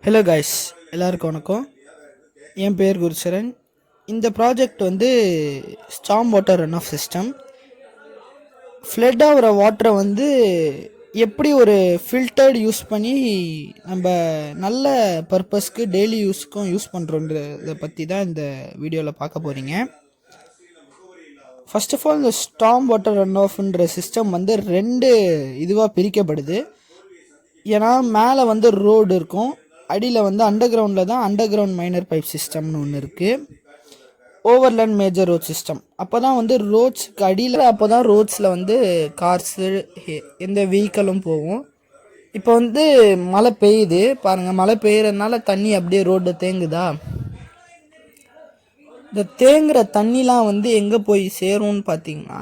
Hello guys, எல்லாருக்கும் வணக்கம். என் பேர் குருச்சரன். இந்த ப்ராஜெக்ட் வந்து storm water run off system. Flood ஆகிற வாட்டரை வந்து எப்படி ஒரு ஃபில்டர்டு யூஸ் பண்ணி நம்ம நல்ல பர்பஸ்க்கு டெய்லி யூஸ்க்கும் யூஸ் பண்ணுறோன்றதை பற்றி தான் இந்த வீடியோவில் பார்க்க போகிறீங்க. ஃபர்ஸ்ட் ஆஃப் ஆல், இந்த ஸ்டார்ம் வாட்டர் ரன் ஆஃப்ன்ற சிஸ்டம் வந்து ரெண்டு இதுவாக பிரிக்கப்படுது. ஏன்னா மேலே வந்து ரோடு இருக்கும், அடியில் வந்து அண்டர் கிரவுண்டில் தான் அண்டர் கிரவுண்ட் மைனர் பைப் சிஸ்டம்னு ஒன்று இருக்குது. Overland major road system. அப்போ தான் வந்து ரோட்ஸுக்கு அடியில், அப்போ தான் ரோட்ஸில் வந்து கார்ஸு எந்த வெஹிக்கிளும் போகும். இப்போ வந்து மழை பெய்யுது பாருங்கள், மழை பெய்யறதுனால தண்ணி அப்படியே ரோடு தேங்குதா. இந்த தேங்குகிற தண்ணிலாம் வந்து எங்கே போய் சேரும்னு பார்த்தீங்கன்னா,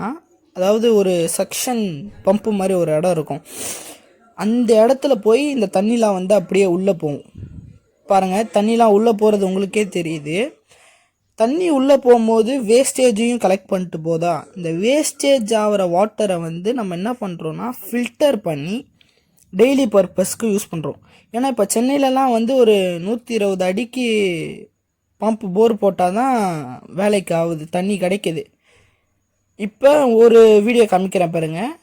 அதாவது ஒரு சக்ஷன் பம்பு மாதிரி ஒரு இடம் இருக்கும், அந்த இடத்துல போய் இந்த தண்ணிலாம் வந்து அப்படியே உள்ளே போகும். பாருங்கள், தண்ணிலாம் உள்ளே போகிறது உங்களுக்கே தெரியுது. தண்ணி உள்ளே போகும்போது வேஸ்டேஜையும் கலெக்ட் பண்ணிட்டு போதா. இந்த வேஸ்டேஜ் ஆகிற வாட்டரை வந்து நம்ம என்ன பண்ணுறோன்னா ஃபில்டர் பண்ணி டெய்லி பர்பஸ்க்கு யூஸ் பண்ணுறோம். ஏன்னா இப்போ சென்னையிலலாம் வந்து ஒரு 120 அடிக்கு பம்ப் போர் போட்டால் தான் வேலைக்கு ஆகுது, தண்ணி கிடைக்கிது. இப்போ ஒரு வீடியோ காமிக்கிறேன் பாருங்கள்.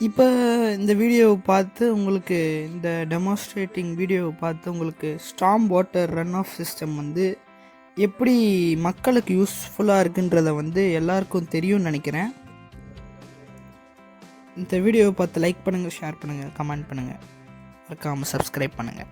இப்போ இந்த வீடியோவை பார்த்து உங்களுக்கு, இந்த டெமான்ஸ்ட்ரேட்டிங் வீடியோவை பார்த்து உங்களுக்கு storm water run off system வந்து எப்படி மக்களுக்கு யூஸ்ஃபுல்லாக இருக்குன்றத வந்து எல்லாருக்கும் தெரியும்னு நினைக்கிறேன். இந்த வீடியோவை பார்த்து லைக் பண்ணுங்கள், ஷேர் பண்ணுங்கள், கமெண்ட் பண்ணுங்கள், மறக்காமல் சப்ஸ்கிரைப் பண்ணுங்கள்.